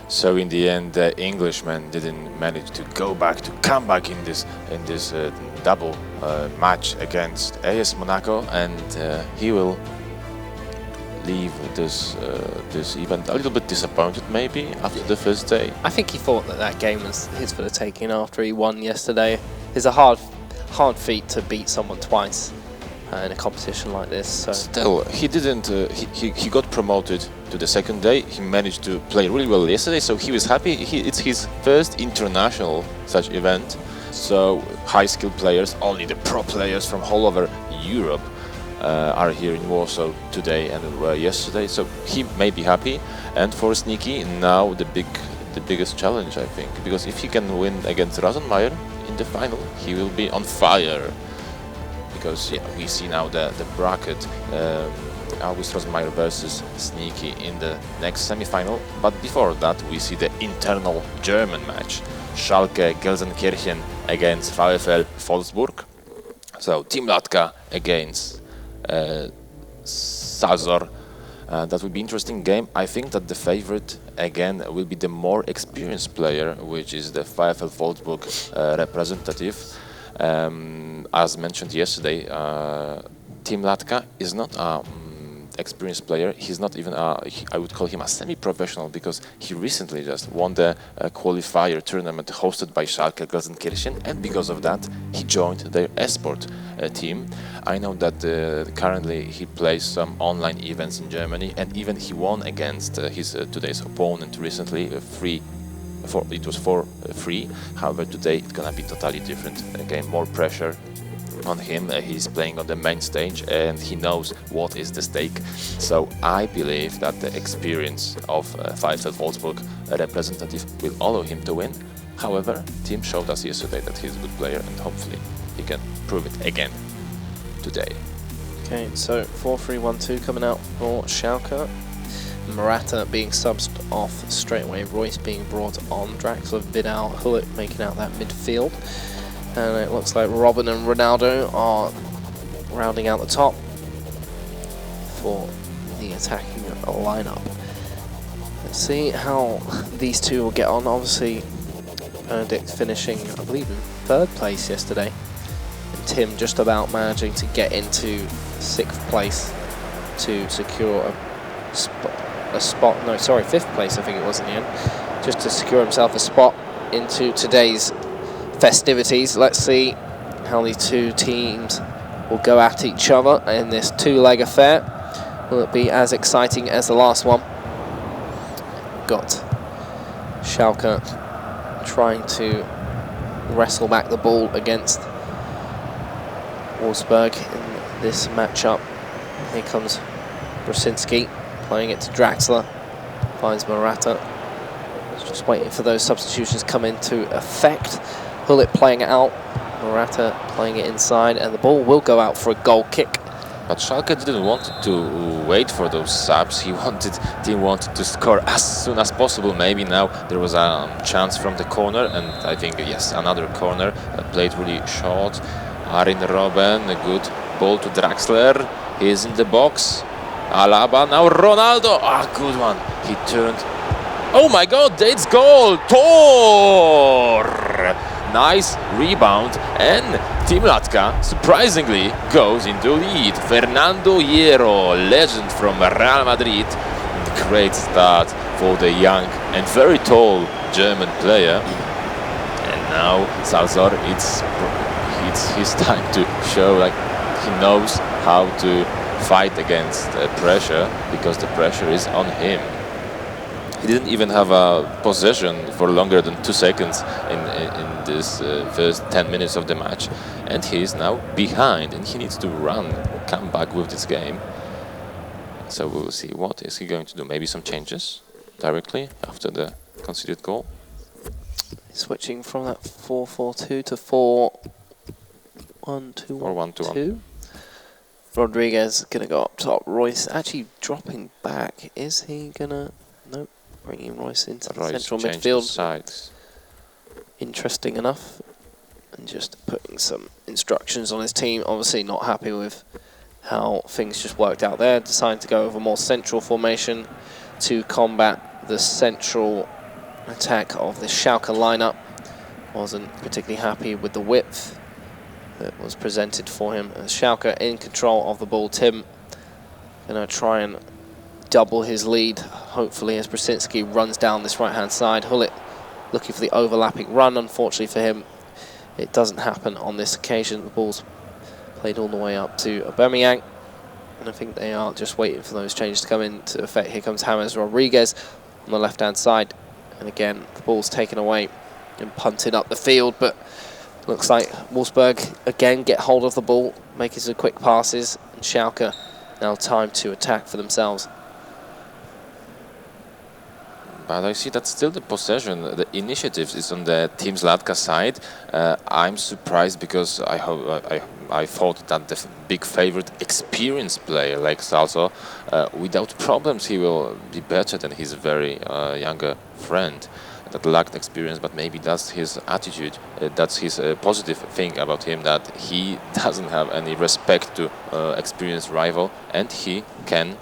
So in the end, the Englishman didn't manage to come back in this double match against AS Monaco, and he will leave this event a little bit disappointed, maybe after the first day. I think he thought that game was his for the taking after he won yesterday. It's a hard feat to beat someone twice in a competition like this. So. Still, he didn't. He got promoted to the second day. He managed to play really well yesterday, so he was happy. It's his first international such event. So high-skilled players, only the pro players from all over Europe are here in Warsaw today and were yesterday. So he may be happy. And for Sneaky, now the biggest challenge, I think, because if he can win against Rosenmeier in the final, he will be on fire. Because yeah, we see now the bracket, August Rosenmeier versus Sneaky in the next semi-final. But before that, we see the internal German match, Schalke Gelsenkirchen against VfL Wolfsburg. So Team Latka against Salzor. That will be an interesting game. I think that the favorite again will be the more experienced player, which is the VfL Wolfsburg representative. As mentioned yesterday, Team Latka is not an experienced player. He's not even I would call him a semi-professional, because he recently just won the qualifier tournament hosted by Schalke Gelsenkirchen, and because of that he joined their eSports team. I know that currently he plays some online events in Germany, and even he won against his today's opponent recently, it was for free. However, today it's gonna be totally different. Again, more pressure on him. He's playing on the main stage and he knows what is the stake. So I believe that the experience of VfL Wolfsburg representative will allow him to win. However, team showed us yesterday that he's a good player, and hopefully he can prove it again today. Okay, so 4-3-1-2 coming out for Schalke. Morata being subbed off straight away, Royce being brought on, Draxler, Vidal, Hullet making out that midfield. And it looks like Robin and Ronaldo are rounding out the top for the attacking lineup. Let's see how these two will get on. Obviously, Benedict finishing, I believe, in third place yesterday. And Tim just about managing to get into sixth place to secure fifth place I think it was in the end, just to secure himself a spot into today's festivities. Let's see how these two teams will go at each other in this two-leg affair. Will it be as exciting as the last one? Got Schalke trying to wrestle back the ball against Wolfsburg in this matchup. Here comes Brusinski playing it to Draxler, finds Morata. Just waiting for those substitutions come into effect. Hullet playing it out, Morata playing it inside, and the ball will go out for a goal kick. But Schalke didn't want to wait for those subs. He wanted to score as soon as possible. Maybe now there was a chance from the corner, and I think yes, another corner that played really short. Arin Robben, a good ball to Draxler. He's in the box. Alaba, now Ronaldo, good one. He turned. Oh my God, it's goal! Tor! Nice rebound, and Team Latka surprisingly goes into lead. Fernando Hierro, legend from Real Madrid. Great start for the young and very tall German player. And now Salzor, it's his time to show like he knows how to fight against pressure, because the pressure is on him. He didn't even have a possession for longer than 2 seconds in this first 10 minutes of the match, and he is now behind, and he needs to come back with this game. So we'll see what is he going to do. Maybe some changes directly after the conceded goal. Switching from that 4-4-2 to 4-1-2-1-2. 4-1-2-1. Rodriguez gonna go up top. Royce actually dropping back. Is he gonna? Nope. Bringing Royce into the central midfield. Sides. Interesting enough. And just putting some instructions on his team. Obviously not happy with how things just worked out there. Decided to go with a more central formation to combat the central attack of the Schalke lineup. Wasn't particularly happy with the width that was presented for him. As Schalke in control of the ball. Tim gonna try and double his lead, hopefully, as Brzezinski runs down this right-hand side. Hullet looking for the overlapping run. Unfortunately for him, it doesn't happen on this occasion. The ball's played all the way up to Aubameyang, and I think they are just waiting for those changes to come into effect. Here comes James Rodriguez on the left-hand side, and again, the ball's taken away and punted up the field, but looks like Wolfsburg again get hold of the ball, making some quick passes, and Schalke now time to attack for themselves. But I see that still the possession, the initiative is on the Team Zlatka side. I'm surprised because I thought that the big favorite experienced player like Salso, without problems he will be better than his very younger friend that lacked experience, but maybe that's his attitude, that's his positive thing about him, that he doesn't have any respect to experienced rival, and he can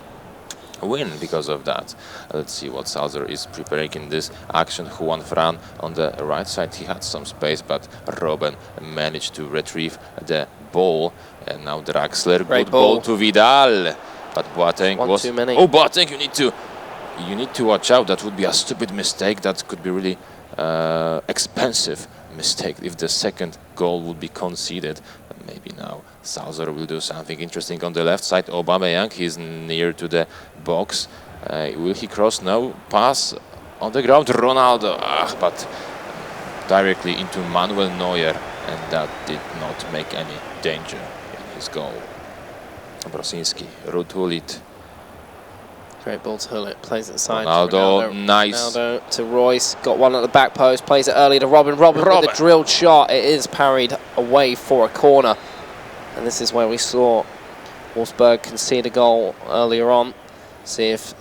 win because of that. Let's see what Salzer is preparing in this action. Juan Fran on the right side, he had some space, but Robben managed to retrieve the ball, and now Draxler, Great good ball to Vidal, but Boateng One was... too many. Oh, Boateng, you need to watch out. That would be a stupid mistake. That could be really expensive mistake if the second goal would be conceded. Maybe now Salzer will do something interesting on the left side. Aubameyang, he's near to the box. Will he cross? No. Pass on the ground. Ronaldo, but directly into Manuel Neuer, and that did not make any danger in his goal. Brzezinski, Rutulit. Great ball to Hullet, plays it aside. Ronaldo, nice. Ronaldo to Royce, got one at the back post, plays it early to Robben. Robben with a drilled shot. It is parried away for a corner. And this is where we saw Wolfsburg concede a goal earlier on. See if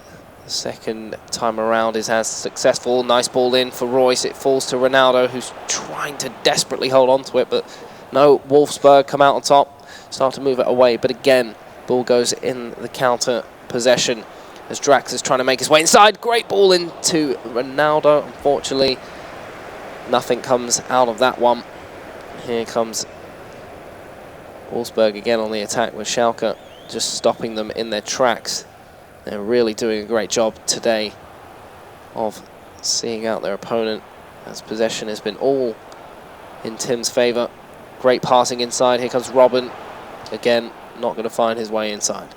the second time around is as successful. Nice ball in for Royce. It falls to Ronaldo, who's trying to desperately hold on to it, but no, Wolfsburg come out on top, start to move it away. But again, ball goes in the counter possession as Drax is trying to make his way inside. Great ball into Ronaldo. Unfortunately, nothing comes out of that one. Here comes Wolfsburg again on the attack with Schalke just stopping them in their tracks. They're really doing a great job today of seeing out their opponent, as possession has been all in Tim's favour. Great passing inside. Here comes Robben. Again, not going to find his way inside.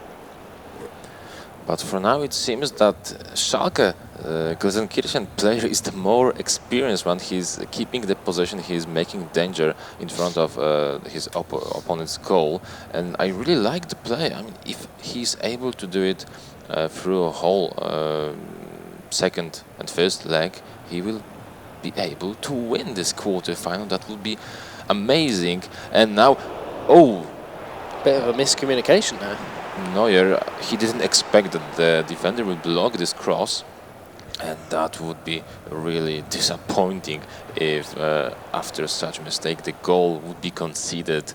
But for now it seems that Schalke Gelsenkirchen player is the more experienced one. He's keeping the possession, he's making danger in front of his opponent's goal. And I really like the play. I mean, if he's able to do it through a whole second and first leg, he will be able to win this quarter-final. That would be amazing. And now, oh! Bit of a miscommunication there. Neuer, he didn't expect that the defender would block this cross, and that would be really disappointing if after such a mistake the goal would be conceded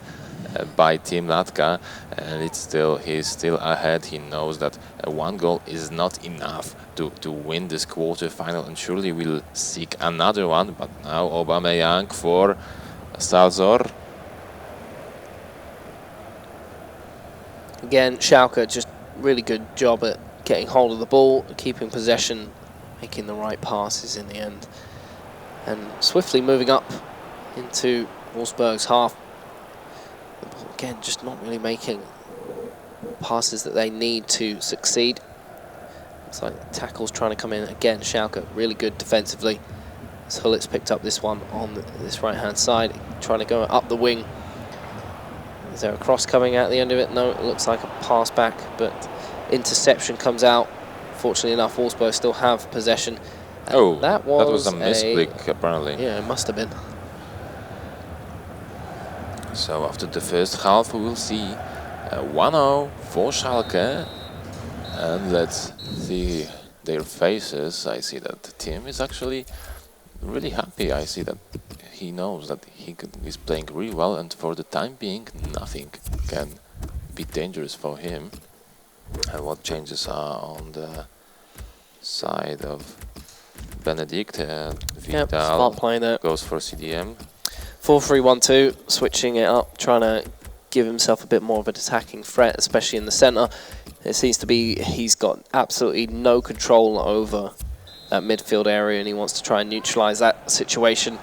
by Team Latka, and he's still ahead. He knows that one goal is not enough to win this quarter-final, and surely will seek another one. But now Aubameyang for Salzor. Again, Schalke just really good job at getting hold of the ball, keeping possession, making the right passes in the end, and swiftly moving up into Wolfsburg's half. Again, just not really making passes that they need to succeed. Looks like tackles trying to come in. Again, Schalke really good defensively. As Hullet's picked up this one on this right-hand side, trying to go up the wing. Is there a cross coming out at the end of it? No, it looks like a pass back, but interception comes out. Fortunately enough, Wolfsburg still have possession. Oh, that was a misclick, apparently. Yeah, it must have been. So after the first half, we will see 1-0 for Schalke. And let's see their faces. I see that the team is actually really happy. I see that he knows that he is playing really well, and for the time being, nothing can be dangerous for him. And what changes are on the side of Benedict. Yep, Vidal smart play there. goes for CDM. 4-3-1-2, switching it up, trying to give himself a bit more of an attacking threat, especially in the centre. It seems to be he's got absolutely no control over that midfield area, and he wants to try and neutralise that situation,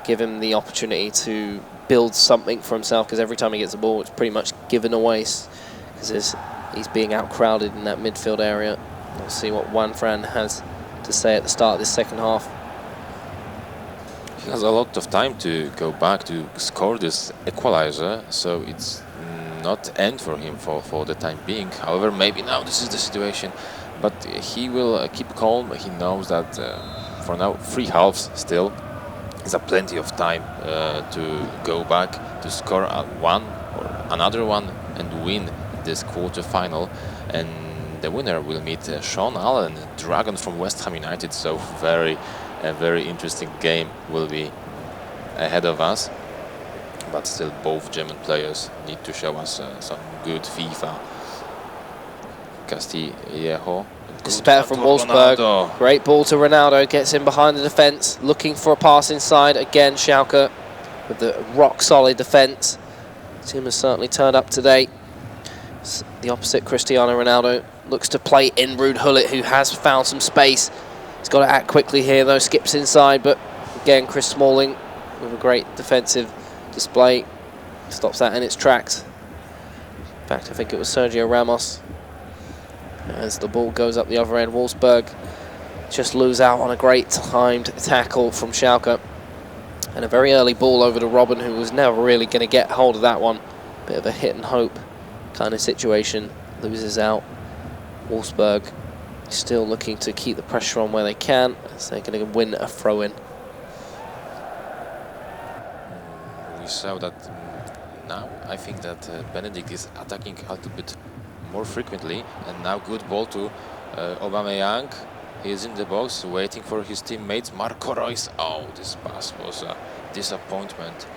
give him the opportunity to build something for himself, because every time he gets the ball, it's pretty much given away, because he's being outcrowded in that midfield area. We'll see what Juan Fran has to say at the start of this second half. He has a lot of time to go back to score this equalizer, so it's not end for him for the time being. However, maybe now this is the situation, but he will keep calm. He knows that for now 3 halves still is a plenty of time to go back to score one or another one and win this quarter-final. And the winner will meet Sean Allen, Dragon from West Ham United. So a very interesting game will be ahead of us. But still, both German players need to show us some good FIFA. Castillejo. This is better from Wolfsburg. Ronaldo. Great ball to Ronaldo. Gets in behind the defence. Looking for a pass inside. Again, Schalke with the rock-solid defence. Team has certainly turned up today. The opposite, Cristiano Ronaldo looks to play in Ruud Gullit, who has found some space. He's got to act quickly here, though. Skips inside, but again, Chris Smalling with a great defensive display stops that in its tracks. In fact, I think it was Sergio Ramos. As the ball goes up the other end, Wolfsburg just lose out on a great timed tackle from Schalke. And a very early ball over to Robin, who was never really going to get hold of that one. Bit of a hit and hope kind of situation. Loses out. Wolfsburg still looking to keep the pressure on where they can, as they're going to win a throw-in. We saw that now I think that Benedict is attacking a little bit more frequently, and now good ball to Aubameyang. He is in the box waiting for his teammates. Marco Reus. Oh, this pass was a disappointment.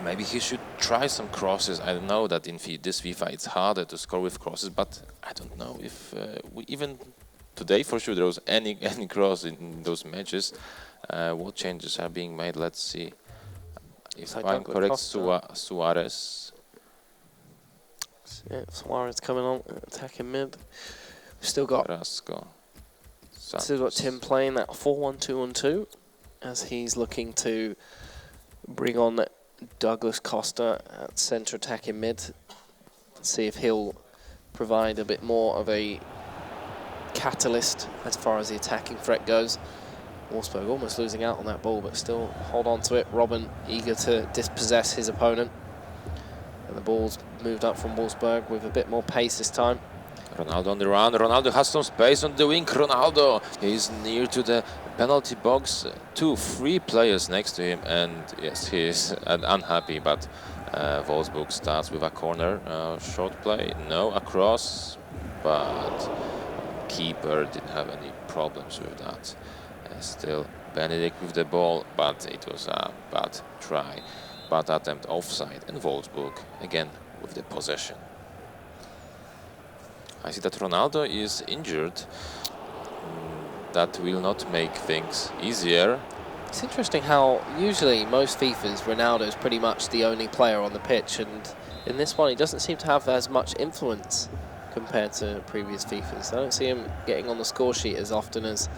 Maybe he should try some crosses. I know that in this FIFA it's harder to score with crosses, but I don't know if even today for sure there was any cross in those matches. What changes are being made? Let's see. If I'm correct, Suarez. Yeah, Suarez coming on, attacking mid. We've still got Tim playing that 4-1-2-1-2, as he's looking to bring on Douglas Costa at centre attacking mid. See if he'll provide a bit more of a catalyst as far as the attacking threat goes. Wolfsburg almost losing out on that ball, but still hold on to it. Robin eager to dispossess his opponent. And the ball's moved up from Wolfsburg with a bit more pace this time. Ronaldo on the run. Ronaldo has some space on the wing. Ronaldo is near to the penalty box. 2-3 players next to him, and yes, he is unhappy. But Wolfsburg starts with a corner. Short play, no, across, but keeper didn't have any problems with that. Still Benedict with the ball, but it was a bad try, bad attempt offside, and Wolfsburg again with the possession. I see that Ronaldo is injured. That will not make things easier. It's interesting how usually most FIFAs, Ronaldo is pretty much the only player on the pitch, and in this one he doesn't seem to have as much influence compared to previous FIFAs. I don't see him getting on the score sheet as often as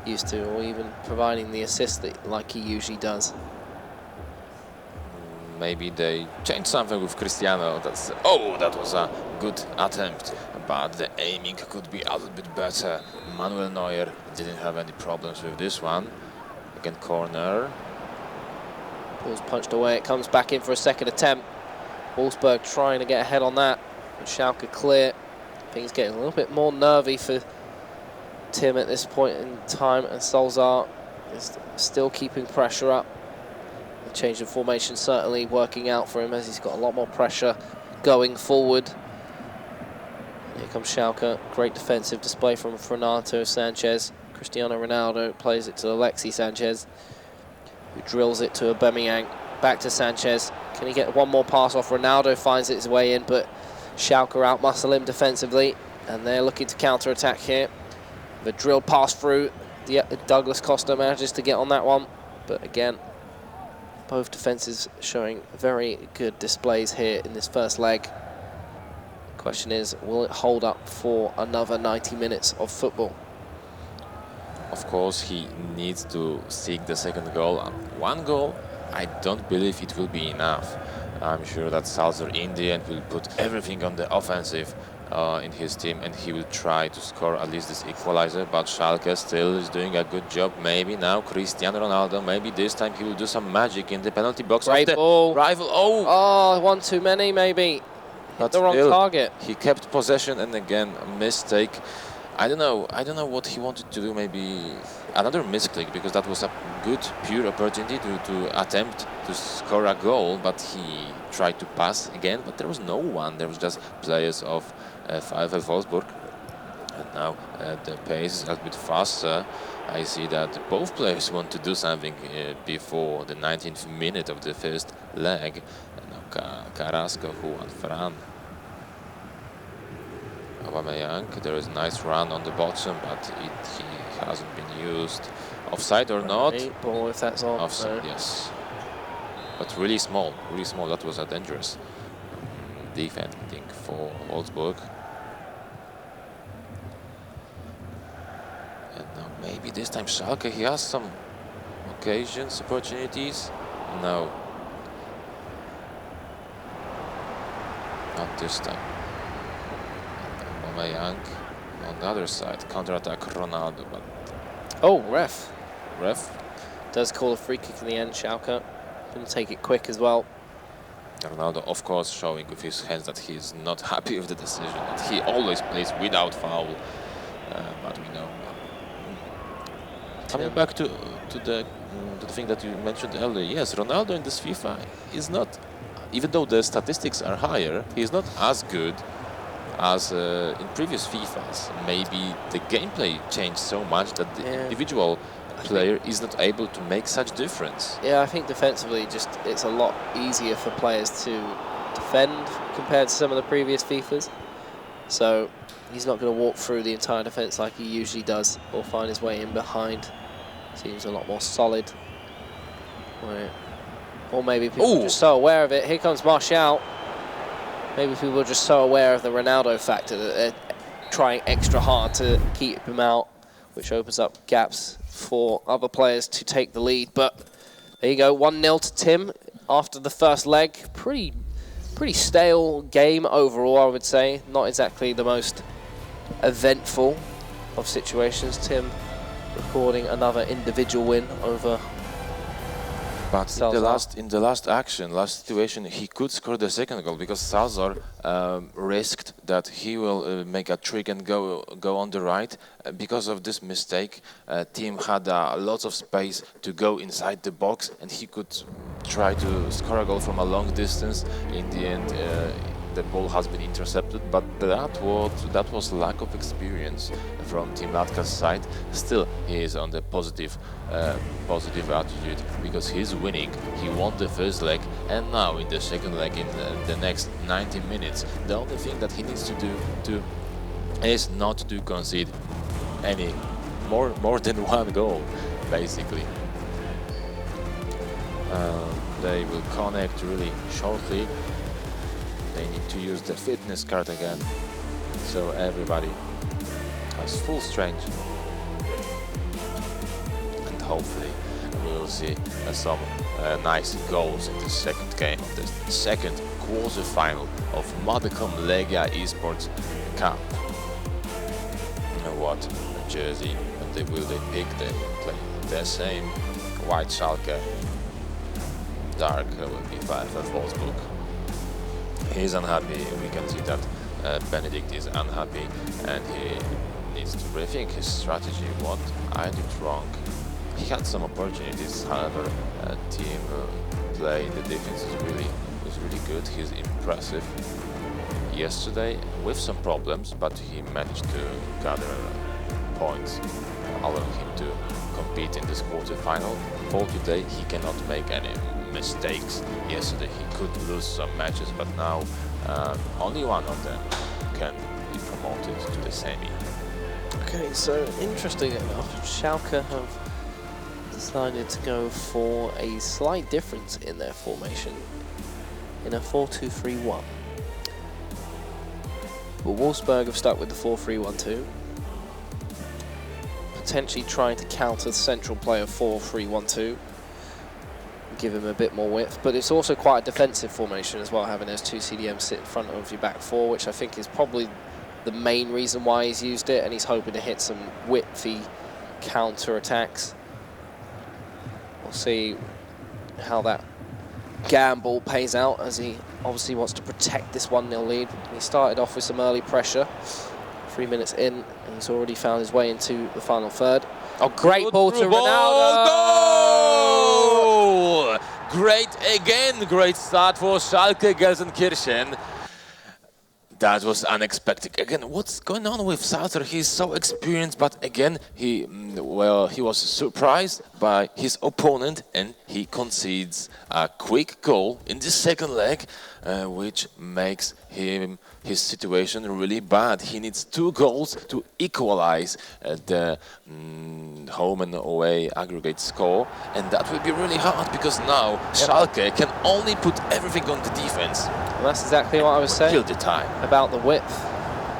used to, or even providing the assist that like he usually does. Maybe they changed something with Cristiano. That was a good attempt, but the aiming could be a little bit better. Manuel Neuer didn't have any problems with this one. Again, corner. Ball's punched away. It comes back in for a second attempt. Wolfsburg trying to get ahead on that. And Schalke clear. Things getting a little bit more nervy for Tim at this point in time, and Solskjaer is still keeping pressure up. The change of formation certainly working out for him, as he's got a lot more pressure going forward. Here comes Schalke. Great defensive display from Renato Sanchez. Cristiano Ronaldo plays it to Alexis Sanchez, who drills it to Aubameyang. Back to Sanchez. Can he get one more pass off? Ronaldo finds its way in, but Schalke outmuscle him defensively, and they're looking to counter-attack here. The drill pass through Yeah, Douglas Costa manages to get on that one, but again, both defences showing very good displays here in this first leg. Question is, will it hold up for another 90 minutes of football? Of course, he needs to seek the second goal. One goal, I don't believe it will be enough. I'm sure that Salzar in the end will put everything on the offensive in his team, and he will try to score at least this equalizer, but Schalke still is doing a good job. Maybe now Cristiano Ronaldo, maybe this time he will do some magic in the penalty box Great of the ball. rival. Oh, one too many maybe. Hit the wrong target. He kept possession, and again a mistake. I don't know what he wanted to do. Maybe another misclick, because that was a good pure opportunity to attempt to score a goal, but he tried to pass again, but there was no one. There was just players of VfL Wolfsburg. And now the pace is a little bit faster. I see that both players want to do something before the 19th minute of the first leg. And now Carrasco, Juan Fran, Aubameyang. There is a nice run on the bottom, but he hasn't been used. Offside or not? Ball, if that's on. Offside, no. Yes. But really small, really small. That was a dangerous defending for Wolfsburg. And now maybe this time Schalke, he has some occasions, opportunities. No. Not this time. Aubameyang on the other side, counter-attack Ronaldo, but... Oh, ref. Ref? Does call a free kick in the end, Schalke. Going to take it quick as well. Ronaldo, of course, showing with his hands that he is not happy with the decision, that he always plays without foul, but we know. Coming back to the thing that you mentioned earlier, yes, Ronaldo in this FIFA is not, even though the statistics are higher, he is not as good as in previous FIFAs. Maybe the gameplay changed so much that the individual player is not able to make such difference. Yeah, I think defensively it's a lot easier for players to defend compared to some of the previous FIFAs. So he's not going to walk through the entire defence like he usually does, or find his way in behind. Seems a lot more solid. Or maybe people are just so aware of it. Here comes Martial. Maybe people are just so aware of the Ronaldo factor that they're trying extra hard to keep him out, which opens up gaps for other players to take the lead. But there you go, 1-0 to Tim after the first leg. Pretty stale game overall, I would say. Not exactly the most eventful of situations. Tim recording another individual win over But in the last situation, he could score the second goal, because Salzar risked that he will make a trick and go on the right. Because of this mistake, Tim had lots of space to go inside the box, and he could try to score a goal from a long distance. In the end, the ball has been intercepted, but that was lack of experience from Tim Latka's side. Still, he is on the positive attitude, because he's winning. He won the first leg, and now in the second leg, in the next 90 minutes, the only thing that he needs to do is not to concede any more than one goal, basically. They will connect really shortly. They need to use the fitness card again, so everybody has full strength, and hopefully we will see some nice goals in the second game of the second quarter-final of Modicum Legia eSports Cup. What a jersey, and they pick, they will play the same white Schalke, dark will be VfL Wolfsburg. He's unhappy. We can see that Benedict is unhappy, and he needs to rethink his strategy. What I did wrong. He had some opportunities, however, team play, the defense was really good. He's impressive yesterday with some problems, but he managed to gather points, allowing him to compete in this quarter-final. For today, he cannot make any mistakes. Yesterday he could lose some matches, but now only one of them can be promoted to the semi. Okay, so interesting enough, Schalke have decided to go for a slight difference in their formation in a 4-2-3-1. But Wolfsburg have stuck with the 4-3-1-2, potentially trying to counter the central play of 4-3-1-2, give him a bit more width, but it's also quite a defensive formation as well, having those two CDMs sit in front of your back four, which I think is probably the main reason why he's used it, and he's hoping to hit some widthy counter attacks. We'll see how that gamble pays out, as he obviously wants to protect this 1-0 lead. He started off with some early pressure, 3 minutes in, and he's already found his way into the final third. Oh, great ball to Ronaldo! Goal! Great again, great start for Schalke Gelsenkirchen. That was unexpected. Again, what's going on with Salzer? He's so experienced, but again, he was surprised by his opponent, and he concedes a quick goal in the second leg, which makes his situation really bad. He needs 2 goals to equalize the home and away aggregate score, and that will be really hard because now Schalke can only put everything on the defense. And that's exactly what I was saying Kill the time. about the width,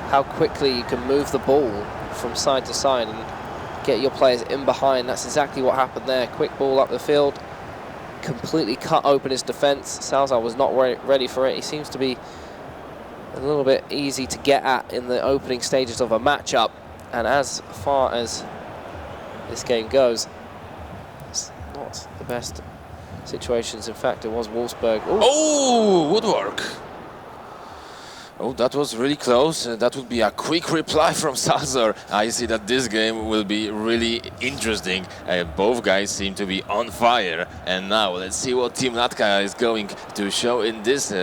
how quickly you can move the ball from side to side and get your players in behind. That's exactly what happened there. Quick ball up the field, completely cut open his defence. Salazar was not ready for it. He seems to be a little bit easy to get at in the opening stages of a matchup, and as far as this game goes, it's not the best situations. In fact, it was Wolfsburg. Ooh. Oh, woodwork. Oh, that was really close. That would be a quick reply from Salazar. I see that this game will be really interesting. Both guys seem to be on fire. And now let's see what Team Latka is going to show in this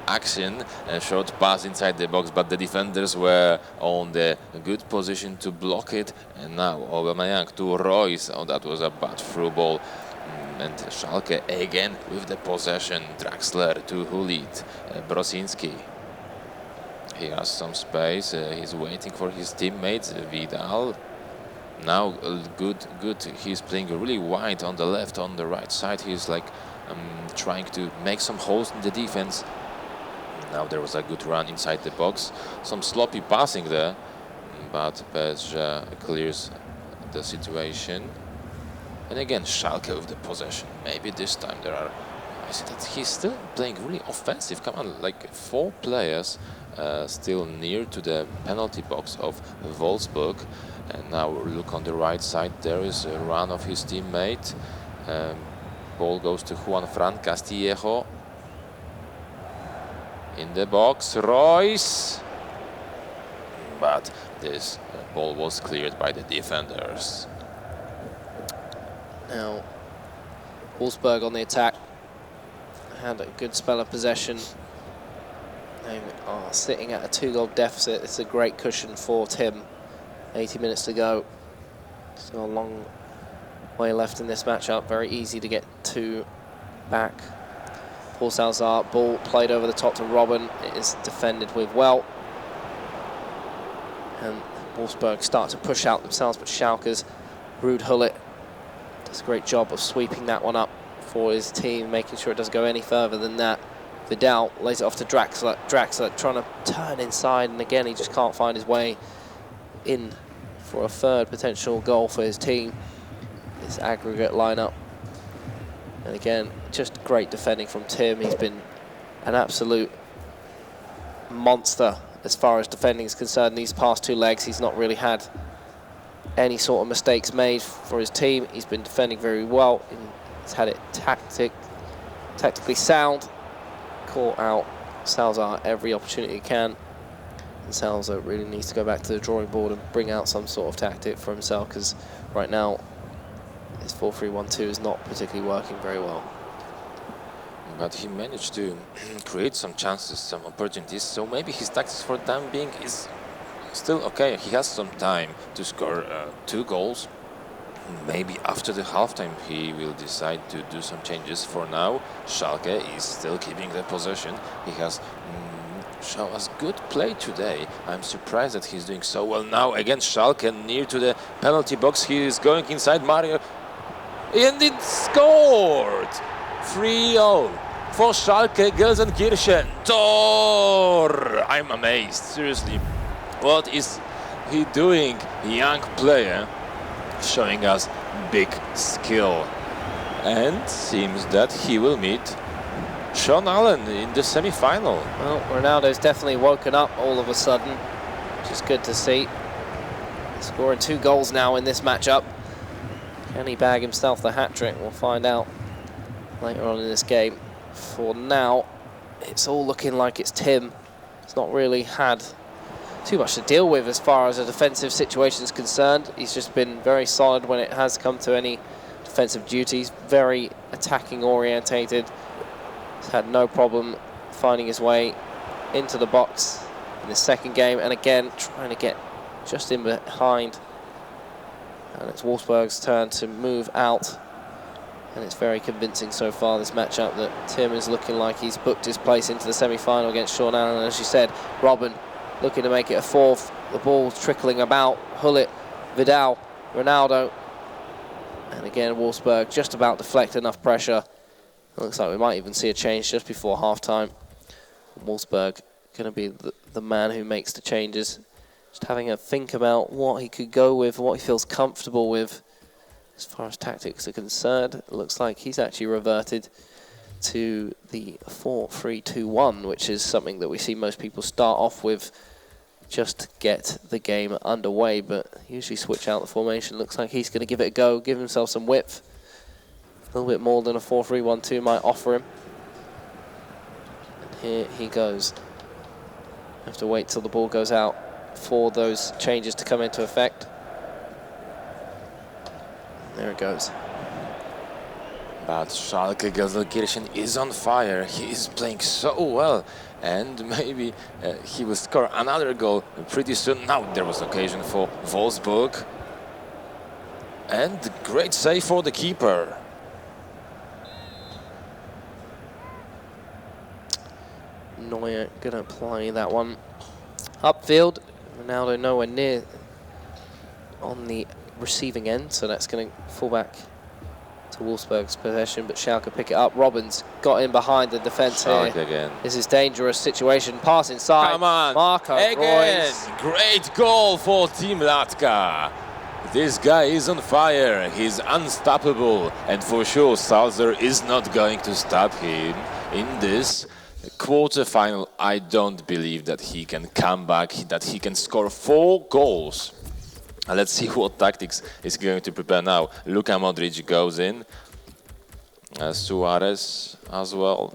action. A short pass inside the box, but the defenders were on the good position to block it. And now Aubameyang to Royce. Oh, that was a bad through ball. And Schalke again with the possession. Draxler to Hulit. Brosinski. He has some space. He's waiting for his teammates. Vidal. Now good. He's playing really wide on the left, on the right side. He's like trying to make some holes in the defense. Now there was a good run inside the box. Some sloppy passing there, but PSG clears the situation. And again, Schalke with the possession. Maybe this time I see that he's still playing really offensive. Come on, like 4 players still near to the penalty box of Wolfsburg. And now look on the right side. There is a run of his teammate. Ball goes to Juan Fran Castillejo. In the box, Royce. But this ball was cleared by the defenders. Now, Wolfsburg on the attack had a good spell of possession. They are sitting at a 2-goal deficit. It's a great cushion for Tim. 80 minutes to go. Still a long way left in this matchup. Very easy to get 2 back. Paul Salazar, ball played over the top to Robin. It is defended with well. And Wolfsburg start to push out themselves, but Schalke's Ruud Gullit does a great job of sweeping that one up for his team, making sure it doesn't go any further than that. Vidal lays it off to Draxler. Draxler trying to turn inside, and again, he just can't find his way in for a third potential goal for his team. This aggregate lineup. And again, just great defending from Tim. He's been an absolute monster as far as defending is concerned. These past 2 legs, he's not really had any sort of mistakes made for his team. He's been defending very well. He's had it tactically sound. Caught out Salazar every opportunity he can. And Salazar really needs to go back to the drawing board and bring out some sort of tactic for himself, because right now his 4-3-1-2 is not particularly working very well. But he managed to create some chances, some opportunities, so maybe his tactics for the time being is still okay. He has some time to score 2 goals. Maybe after the halftime he will decide to do some changes. For now, Schalke is still keeping the possession. He has show us good play today. I'm surprised that he's doing so well now against Schalke, near to the penalty box. He is going inside Mario, and it scored! 3-0 for Schalke Gelsenkirchen. Tor! I'm amazed, seriously. What is he doing? Young player showing us big skill. And seems that he will meet Sean Allen in the semi-final. Well, Ronaldo's definitely woken up all of a sudden, which is good to see. Scoring 2 goals now in this matchup. Can he bag himself the hat-trick? We'll find out later on in this game. For now, it's all looking like it's Tim. He's not really had too much to deal with as far as a defensive situation is concerned. He's just been very solid when it has come to any defensive duties, very attacking orientated. He's had no problem finding his way into the box in the second game, and again trying to get just in behind. And it's Wolfsburg's turn to move out, and it's very convincing so far, this matchup, that Tim is looking like he's booked his place into the semi-final against Sean Allen. And as you said, Robin looking to make it a 4th. The ball's trickling about. Hullet, Vidal, Ronaldo. And again, Wolfsburg just about deflect enough pressure. It looks like we might even see a change just before half-time. Wolfsburg going to be the man who makes the changes. Just having a think about what he could go with, what he feels comfortable with. As far as tactics are concerned, it looks like he's actually reverted to the 4-3-2-1, which is something that we see most people start off with just to get the game underway, but usually switch out the formation. Looks like he's going to give it a go, give himself some width. A little bit more than a 4-3-1-2 might offer him. And here he goes. Have to wait till the ball goes out for those changes to come into effect. There it goes. But Schalke Gelsenkirchen is on fire. He is playing so well, and maybe he will score another goal pretty soon. Now there was occasion for Wolfsburg, and great save for the keeper. Neuer gonna apply that one upfield. Ronaldo nowhere near on the receiving end, so that's going to fall back to Wolfsburg's possession, but Schalke pick it up. Robin's got in behind the defence here. Again. This is dangerous situation. Pass inside. Come on. Marco again. Reus. Great goal for Team Latka. This guy is on fire. He's unstoppable, and for sure Salzer is not going to stop him in this quarter-final. I don't believe that he can come back, that he can score 4 goals. Let's see what tactics is going to prepare now. Luka Modric goes in. Suarez as well.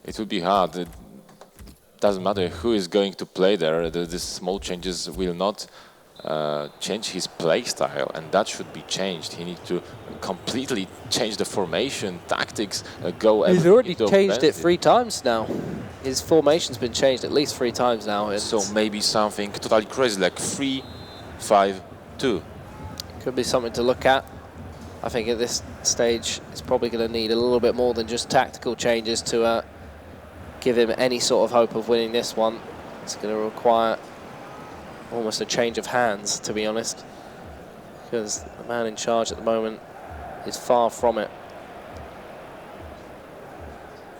It will be hard. It doesn't matter who is going to play there. These small changes will not change his play style, and that should be changed. He needs to completely change the formation, tactics, go. He's already changed it 3 times now. His formation's been changed at least 3 times now. So maybe something totally crazy like 3-5-2. Could be something to look at. I think at this stage it's probably going to need a little bit more than just tactical changes to give him any sort of hope of winning this one. It's going to require almost a change of hands, to be honest, because the man in charge at the moment is far from it.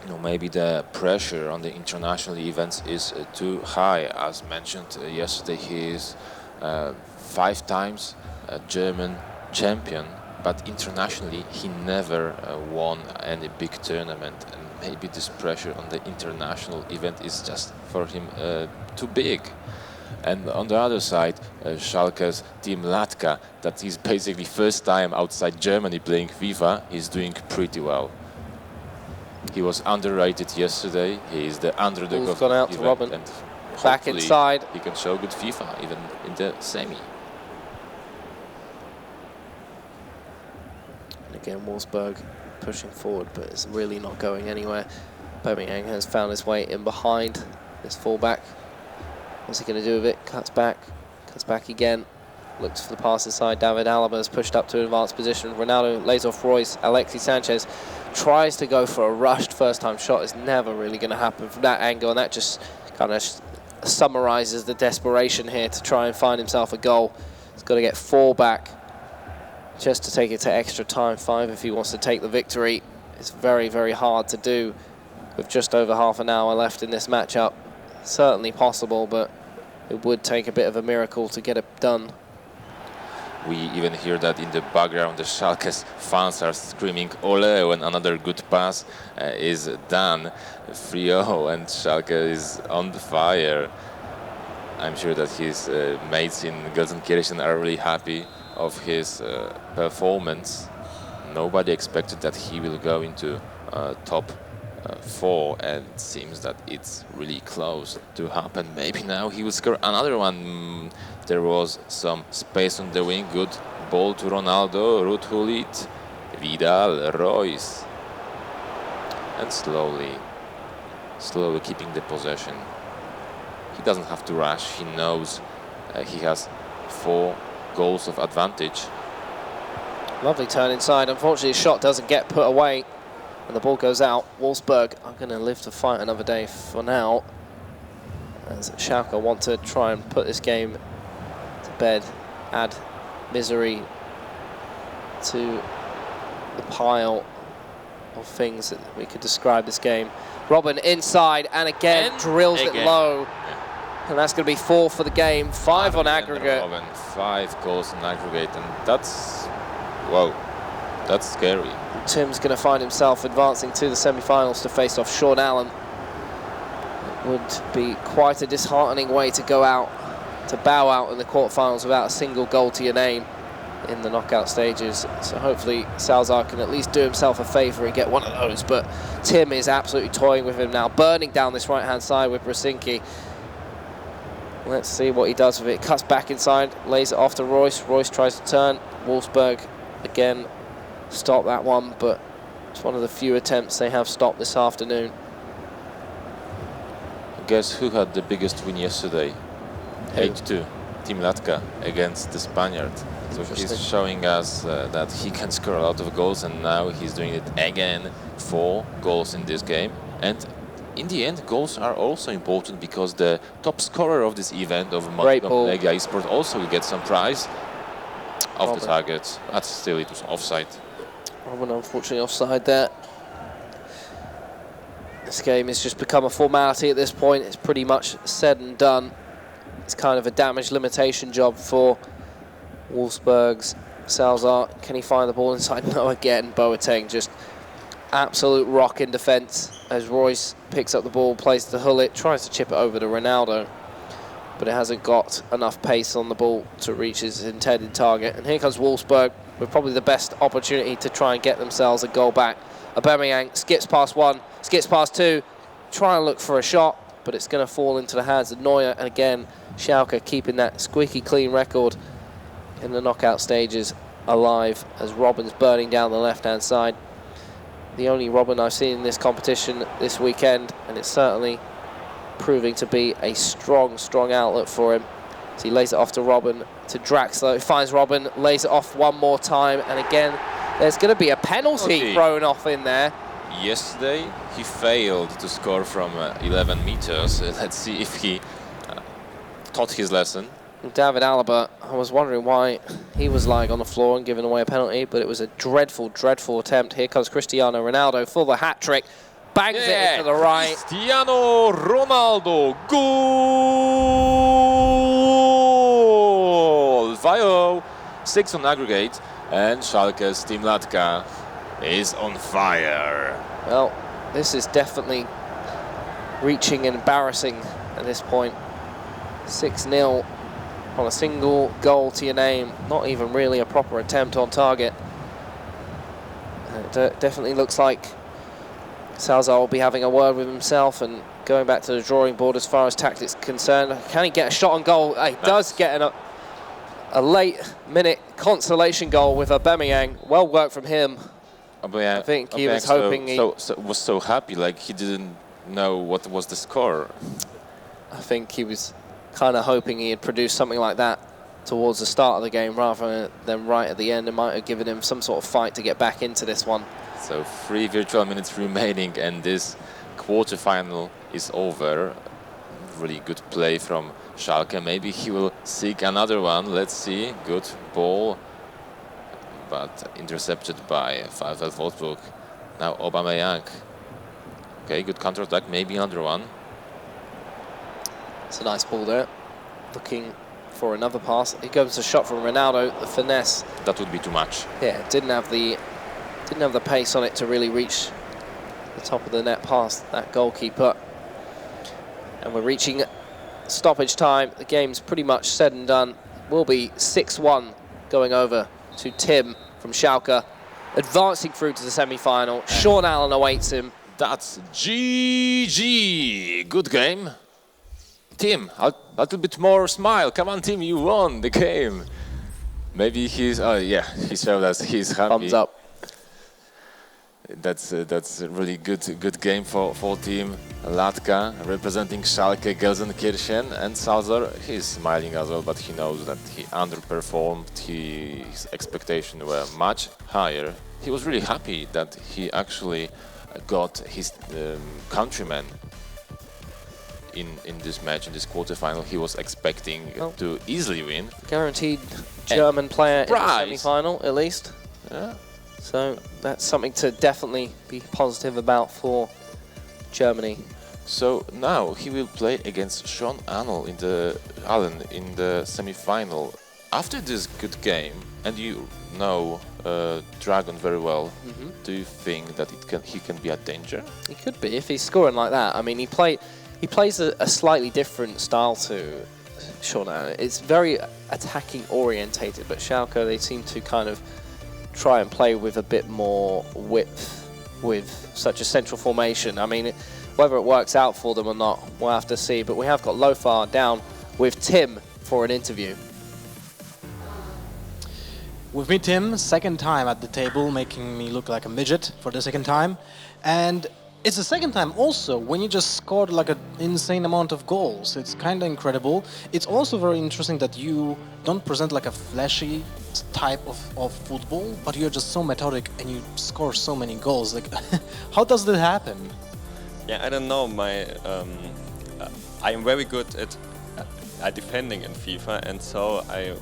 You know, maybe the pressure on the international events is too high. As mentioned yesterday, he is 5 times a German champion, but internationally he never won any big tournament, and maybe this pressure on the international event is just for him too big. And on the other side, Schalke's Team Latka, that is basically first time outside Germany playing FIFA, is doing pretty well. He was underrated yesterday. He is the underdog of gone out the to event, Robin. and Back inside. He can show good FIFA even in the semi. And again, Wolfsburg pushing forward, but it's really not going anywhere. Birmingham has found his way in behind this fullback. What's he going to do with it? Cuts back again. Looks for the pass inside. David Alaba has pushed up to an advanced position. Ronaldo lays off Royce. Alexis Sanchez tries to go for a rushed first-time shot. It's never really going to happen from that angle, and that just kind of summarizes the desperation here to try and find himself a goal. He's got to get 4 back just to take it to extra time, 5 if he wants to take the victory. It's very, very hard to do with just over half an hour left in this matchup. Certainly possible, but it would take a bit of a miracle to get it done. We even hear that in the background, the Schalke's fans are screaming "Ole" when another good pass is done. 3-0, and Schalke is on fire. I'm sure that his mates in Gelsenkirchen are really happy of his performance. Nobody expected that he will go into top 4, and it seems that it's really close to happen. Maybe now he will score another one. There was some space on the wing. Good ball to Ronaldo, Ruud Gullit, Vidal, Royce, and slowly keeping the possession. He doesn't have to rush. He knows he has 4 goals of advantage. Lovely turn inside. Unfortunately, his shot doesn't get put away, and the ball goes out. Wolfsburg are going to live to fight another day for now, as Schalke want to try and put this game to bed, add misery to the pile of things that we could describe this game. Robin inside, and again drills it low. And that's going to be 4 for the game, 5 on aggregate. Robin, 5 goals on aggregate, and that's, whoa, that's scary. Tim's going to find himself advancing to the semi-finals to face off Sean Allen. It would be quite a disheartening way to go out, to bow out in the quarterfinals without a single goal to your name in the knockout stages. So hopefully Salazar can at least do himself a favour and get one of those. But Tim is absolutely toying with him now, burning down this right-hand side with Brasinki. Let's see what he does with it. Cuts back inside, lays it off to Royce. Royce tries to turn. Wolfsburg again stop that one, but it's one of the few attempts they have stopped this afternoon. Guess who had the biggest win yesterday? 8-2. Team Latka against the Spaniard. So he's showing us that he can score a lot of goals, and now he's doing it again. 4 goals in this game. And in the end, goals are also important, because the top scorer of this event of Legia eSports also will get some prize off the target. But still, it was offside. Robin unfortunately offside there. This game has just become a formality at this point. It's pretty much said and done. It's kind of a damage limitation job for Wolfsburg's Salazar. Can he find the ball inside? No, again, Boateng just absolute rock in defence as Royce picks up the ball, plays to Gullit, tries to chip it over to Ronaldo, but it hasn't got enough pace on the ball to reach his intended target. And here comes Wolfsburg with probably the best opportunity to try and get themselves a goal back. Aubameyang skips past 1, skips past 2, try and look for a shot, but it's going to fall into the hands of Neuer. And again, Schalke keeping that squeaky clean record in the knockout stages alive as Robin's burning down the left-hand side. The only Robin I've seen in this competition this weekend, and it's certainly proving to be a strong, strong outlet for him. So he lays it off to Robin, to Draxler. He finds Robin, lays it off one more time, and again, there's going to be a penalty thrown off in there. Yesterday, he failed to score from 11 meters. Let's see if he taught his lesson. David Alaba, I was wondering why he was lying on the floor and giving away a penalty, but it was a dreadful, dreadful attempt. Here comes Cristiano Ronaldo for the hat-trick. Bangs it into the right. Cristiano Ronaldo, goal! 5-0, 6 on aggregate, and Schalke's Team Latka is on fire. Well, this is definitely reaching embarrassing at this point. 6-0 on a single goal to your name. Not even really a proper attempt on target. It definitely looks like Salazar will be having a word with himself and going back to the drawing board as far as tactics are concerned. Can he get a shot on goal? He does get a late-minute consolation goal with Aubameyang. Well worked from him. I think he was hoping was so happy, like he didn't know what was the score. I think he was kind of hoping he had produced something like that towards the start of the game rather than right at the end. It might have given him some sort of fight to get back into this one. So 3 virtual minutes remaining and this quarterfinal is over. Really good play from Schalke. Maybe he will seek another one. Let's see. Good ball, but intercepted by VfL Wolfsburg. Now Aubameyang. Okay, good counter-attack. Maybe another one. It's a nice ball there. Looking for another pass. Here comes a shot from Ronaldo. The finesse. That would be too much. Yeah, didn't have the pace on it to really reach the top of the net past that goalkeeper. And we're reaching stoppage time. The game's pretty much said and done. Will be 6-1 going over to Tim from Schalke, advancing through to the semi-final. Sean Allen awaits him. That's GG. Good game. Tim, a little bit more smile. Come on, Tim, you won the game. Maybe he's, oh yeah, he showed us he's happy. Thumbs up. That's a really good game for team. Latka representing Schalke, Gelsenkirchen, and Salzar. He's smiling as well, but he knows that he underperformed. His expectations were much higher. He was really happy that he actually got his countryman in this match, in this quarterfinal. He was expecting to easily win. Guaranteed German player in the prize. semi-final, at least. Yeah. So that's something to definitely be positive about for Germany. So now he will play against Sean Allen in the semi-final. After this good game, and you know Dragon very well, do you think that he can be a danger? He could be if he's scoring like that. I mean, he plays a slightly different style to Sean Allen. It's very attacking orientated, but Schalke, they seem to kind of try and play with a bit more width with such a central formation. I mean, whether it works out for them or not, we'll have to see. But we have got Lofar down with Tim for an interview. With me, Tim, second time at the table, making me look like a midget for the second time. And it's the second time also when you just scored like an insane amount of goals. It's kind of incredible. It's also very interesting that you don't present like a flashy type of football, but you're just so methodic and you score so many goals. Like, how does that happen? Yeah, I don't know. I am very good at defending in FIFA, and so I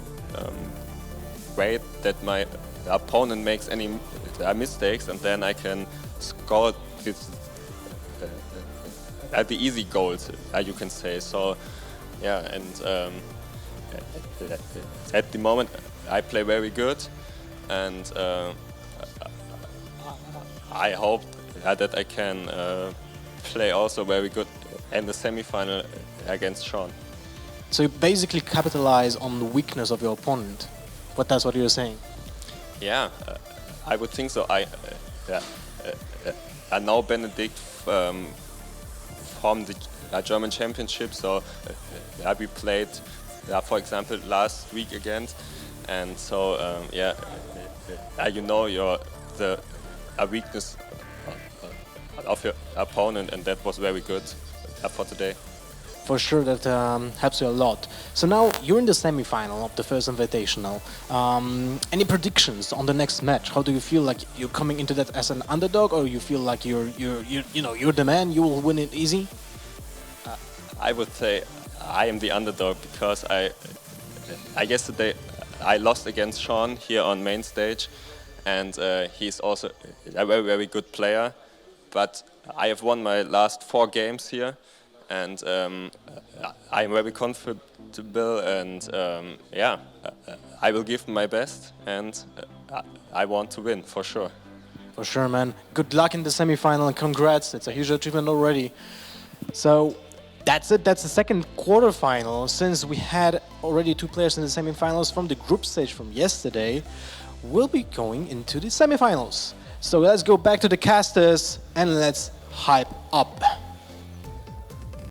wait that my opponent makes any mistakes, and then I can score the easy goals, you can say. So, yeah, and at the moment I play very good, and I hope that I can play also very good in the semi-final against Sean. So you basically capitalize on the weakness of your opponent. But that's what you're saying. Yeah, I would think so. I know Benedict from the German Championship, so we played, for example, last week against, and so you know the weakness of your opponent, and that was very good for today. For sure, that helps you a lot. So now you're in the semi-final of the first invitational. Any predictions on the next match? How do you feel? Like you're coming into that as an underdog, or you feel like you're the man? You will win it easy. I would say I am the underdog because I yesterday I lost against Sean here on main stage, and he's also a very good player. But I have won my last 4 games here. And I am very comfortable, and I will give my best, and I want to win for sure. For sure, man. Good luck in the semi-final, and congrats. It's a huge achievement already. So that's it. That's the second quarterfinal. Since we had already 2 players in the semi-finals from the group stage from yesterday, we'll be going into the semi-finals. So let's go back to the casters and let's hype up.